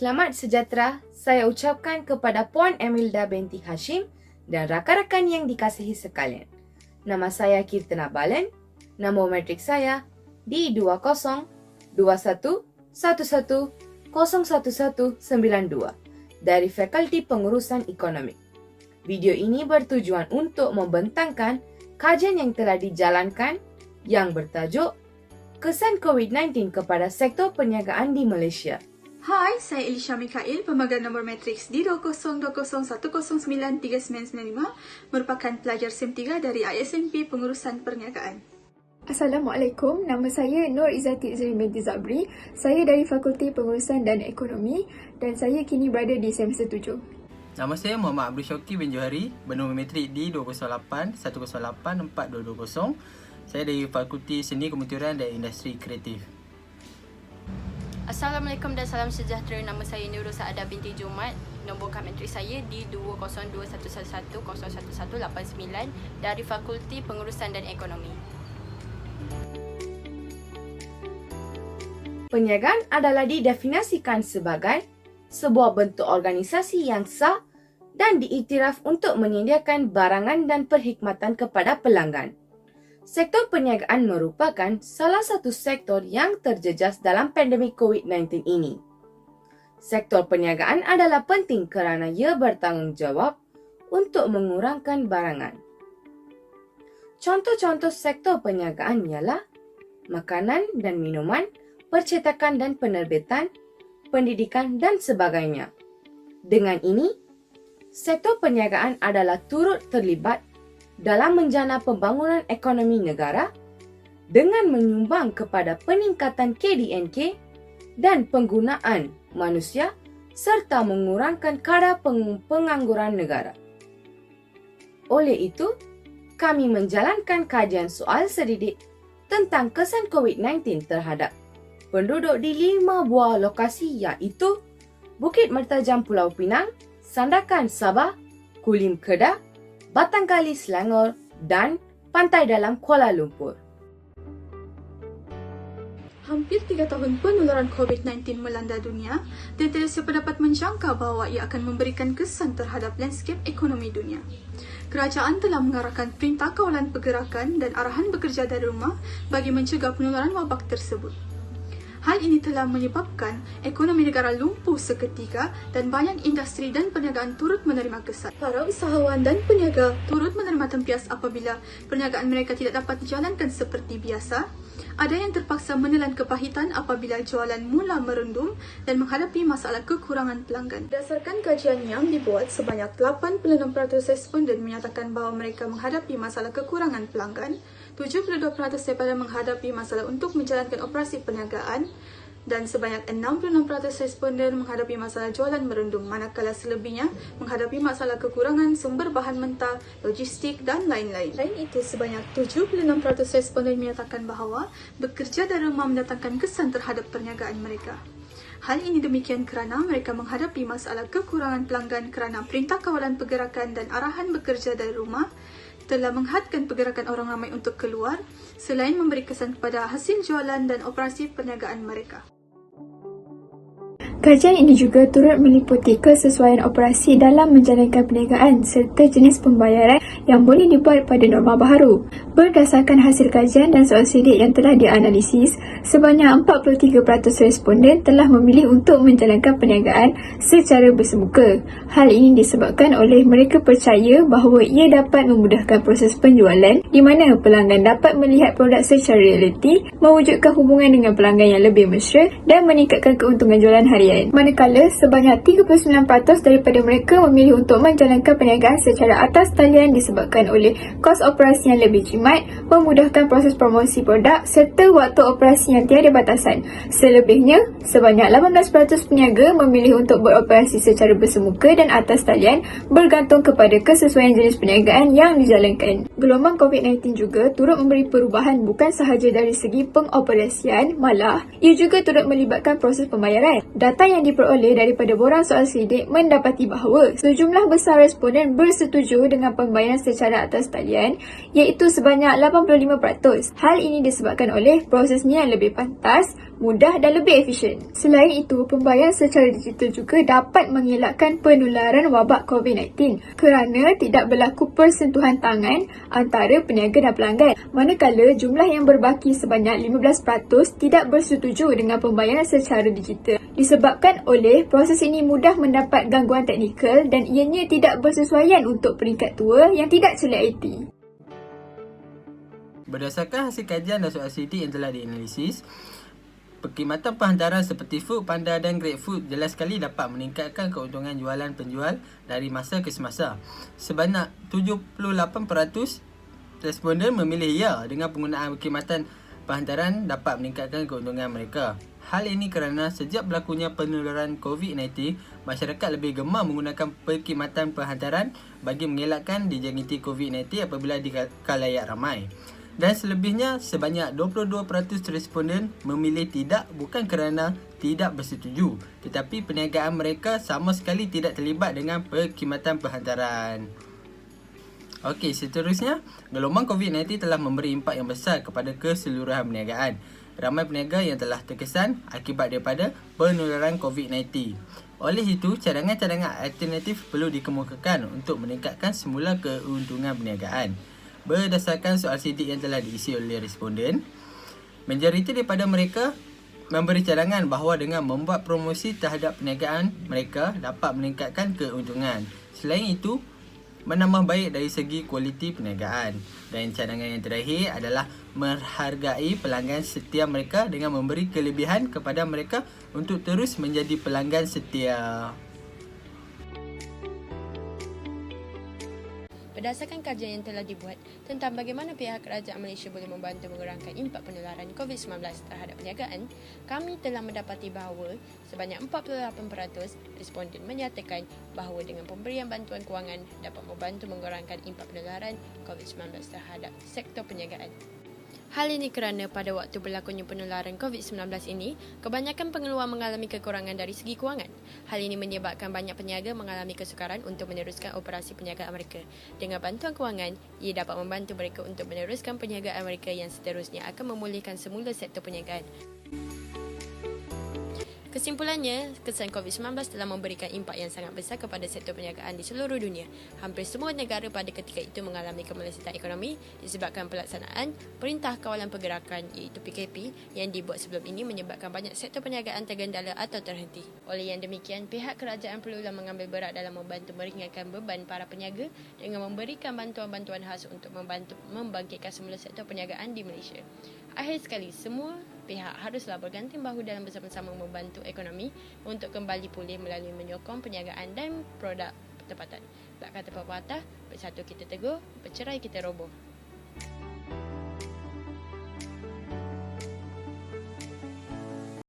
Selamat sejahtera saya ucapkan kepada Puan Emilda binti Hashim dan rakan-rakan yang dikasihi sekalian. Nama saya Kirtana Balen, nombor matrik saya D2021111192 dari Fakulti Pengurusan Ekonomi. Video ini bertujuan untuk membentangkan kajian yang telah dijalankan yang bertajuk Kesan COVID-19 kepada Sektor Perniagaan di Malaysia. Hai, saya Elisha Mikael, pemegang nombor matriks D202010193995, merupakan pelajar SIM 3 dari ISMP Pengurusan Perniagaan. Assalamualaikum, nama saya Nur Izzati Izrin binti Zabri. Saya dari Fakulti Pengurusan dan Ekonomi dan saya kini berada di semester 7. Nama saya Muhammad Abdul Syauki bin Johari, bernombor matrik D2081084220. Saya dari Fakulti Seni Komputeran dan Industri Kreatif. Assalamualaikum dan salam sejahtera. Nama saya Nurul Saadah binti Jumat. Nombor kad matrik saya D202111011189 dari Fakulti Pengurusan dan Ekonomi. Perniagaan adalah didefinisikan sebagai sebuah bentuk organisasi yang sah dan diiktiraf untuk menyediakan barangan dan perkhidmatan kepada pelanggan. Sektor perniagaan merupakan salah satu sektor yang terjejas dalam pandemik COVID-19 ini. Sektor perniagaan adalah penting kerana ia bertanggungjawab untuk mengurangkan barangan. Contoh-contoh sektor perniagaan ialah makanan dan minuman, percetakan dan penerbitan, pendidikan dan sebagainya. Dengan ini, sektor perniagaan adalah turut terlibat dalam menjana pembangunan ekonomi negara dengan menyumbang kepada peningkatan KDNK dan penggunaan manusia serta mengurangkan kadar pengangguran negara. Oleh itu, kami menjalankan kajian soal selidik tentang kesan COVID-19 terhadap penduduk di 5 buah lokasi iaitu Bukit Mertajam Pulau Pinang, Sandakan Sabah, Kulim Kedah, Batangkali Selangor dan Pantai Dalam Kuala Lumpur. Hampir 3 tahun penularan COVID-19 melanda dunia dan tidak siapa dapat menjangka bahawa ia akan memberikan kesan terhadap landscape ekonomi dunia. Kerajaan telah mengarahkan perintah kawalan pergerakan dan arahan bekerja dari rumah bagi mencegah penularan wabak tersebut. Hal ini telah menyebabkan ekonomi negara lumpuh seketika dan banyak industri dan perniagaan turut menerima kesan. Para usahawan dan peniaga turut menerima tempias apabila perniagaan mereka tidak dapat dijalankan seperti biasa. Ada yang terpaksa menelan kepahitan apabila jualan mula merundum dan menghadapi masalah kekurangan pelanggan. Berdasarkan kajian yang dibuat, sebanyak 86% responden menyatakan bahawa mereka menghadapi masalah kekurangan pelanggan, 72% daripada menghadapi masalah untuk menjalankan operasi perniagaan dan sebanyak 66% responden menghadapi masalah jualan merundum, manakala selebihnya menghadapi masalah kekurangan sumber bahan mentah, logistik dan lain-lain. Selain itu, sebanyak 76% responden menyatakan bahawa bekerja dari rumah mendatangkan kesan terhadap perniagaan mereka. Hal ini demikian kerana mereka menghadapi masalah kekurangan pelanggan kerana perintah kawalan pergerakan dan arahan bekerja dari rumah telah menghadkan pergerakan orang ramai untuk keluar selain memberi kesan kepada hasil jualan dan operasi perniagaan mereka. Kajian ini juga turut meliputi kesesuaian operasi dalam menjalankan perniagaan serta jenis pembayaran yang boleh dibuat pada norma baharu. Berdasarkan hasil kajian dan soal selidik yang telah dianalisis, sebanyak 43% responden telah memilih untuk menjalankan perniagaan secara bersemuka. Hal ini disebabkan oleh mereka percaya bahawa ia dapat memudahkan proses penjualan di mana pelanggan dapat melihat produk secara realiti, mewujudkan hubungan dengan pelanggan yang lebih mesra dan meningkatkan keuntungan jualan harian. Manakala sebanyak 39% daripada mereka memilih untuk menjalankan perniagaan secara atas talian disebabkan oleh kos operasi yang lebih jimat, memudahkan proses promosi produk serta waktu operasi yang tiada batasan. Selebihnya, sebanyak 18% peniaga memilih untuk beroperasi secara bersemuka dan atas talian bergantung kepada kesesuaian jenis perniagaan yang dijalankan. Gelombang COVID-19 juga turut memberi perubahan bukan sahaja dari segi pengoperasian, malah ia juga turut melibatkan proses pembayaran. Data Data yang diperoleh daripada borang soal sidik mendapati bahawa sejumlah besar responden bersetuju dengan pembayaran secara atas talian iaitu sebanyak 85%. Hal ini disebabkan oleh prosesnya yang lebih pantas, mudah dan lebih efisien. Selain itu, pembayaran secara digital juga dapat mengelakkan penularan wabak COVID-19 kerana tidak berlaku persentuhan tangan antara peniaga dan pelanggan. Manakala jumlah yang berbaki sebanyak 15% tidak bersetuju dengan pembayaran secara digital disebabkan oleh proses ini mudah mendapat gangguan teknikal dan ianya tidak bersesuaian untuk peringkat tua yang tidak celik IT. Berdasarkan hasil kajian dan soal sidik yang telah dianalisis, perkhidmatan penghantaran seperti Foodpanda dan GrabFood jelas sekali dapat meningkatkan keuntungan jualan penjual dari masa ke semasa. Sebanyak 78% responden memilih ya dengan penggunaan perkhidmatan penghantaran dapat meningkatkan keuntungan mereka. Hal ini kerana sejak berlakunya penularan COVID-19, masyarakat lebih gemar menggunakan perkhidmatan penghantaran bagi mengelakkan dijangkiti COVID-19 apabila di khalayak ramai. Dan selebihnya, sebanyak 22% responden memilih tidak bukan kerana tidak bersetuju, tetapi perniagaan mereka sama sekali tidak terlibat dengan perkhidmatan penghantaran. Okey, seterusnya, gelombang COVID-19 telah memberi impak yang besar kepada keseluruhan perniagaan. Ramai peniaga yang telah terkesan akibat daripada penularan COVID-19. Oleh itu, cadangan-cadangan alternatif perlu dikemukakan untuk meningkatkan semula keuntungan perniagaan. Berdasarkan soal sidik yang telah diisi oleh responden, majoriti daripada mereka memberi cadangan bahawa dengan membuat promosi terhadap perniagaan mereka dapat meningkatkan keuntungan. Selain itu, menambah baik dari segi kualiti perniagaan. Dan cadangan yang terakhir adalah menghargai pelanggan setia mereka dengan memberi kelebihan kepada mereka untuk terus menjadi pelanggan setia. Berdasarkan kajian yang telah dibuat tentang bagaimana pihak kerajaan Malaysia boleh membantu mengurangkan impak penularan COVID-19 terhadap perniagaan, kami telah mendapati bahawa sebanyak 48% responden menyatakan bahawa dengan pemberian bantuan kewangan dapat membantu mengurangkan impak penularan COVID-19 terhadap sektor perniagaan. Hal ini kerana pada waktu berlakunya penularan COVID-19 ini, kebanyakan pengeluar mengalami kekurangan dari segi kewangan. Hal ini menyebabkan banyak peniaga mengalami kesukaran untuk meneruskan operasi perniagaan mereka. Dengan bantuan kewangan, ia dapat membantu mereka untuk meneruskan perniagaan mereka yang seterusnya akan memulihkan semula sektor perniagaan. Kesimpulannya, kesan COVID-19 telah memberikan impak yang sangat besar kepada sektor perniagaan di seluruh dunia. Hampir semua negara pada ketika itu mengalami kemelesetan ekonomi disebabkan pelaksanaan Perintah Kawalan Pergerakan iaitu PKP yang dibuat sebelum ini menyebabkan banyak sektor perniagaan tergendala atau terhenti. Oleh yang demikian, pihak kerajaan perlulah mengambil berat dalam membantu meringankan beban para peniaga dengan memberikan bantuan-bantuan khas untuk membantu membangkitkan semula sektor perniagaan di Malaysia. Akhir sekali, semua pihak haruslah bergantung bahu dalam bersama-sama membantu ekonomi untuk kembali pulih melalui menyokong perniagaan dan produk tempatan. Tak kata pepatah, bersatu kita teguh, bercerai kita roboh.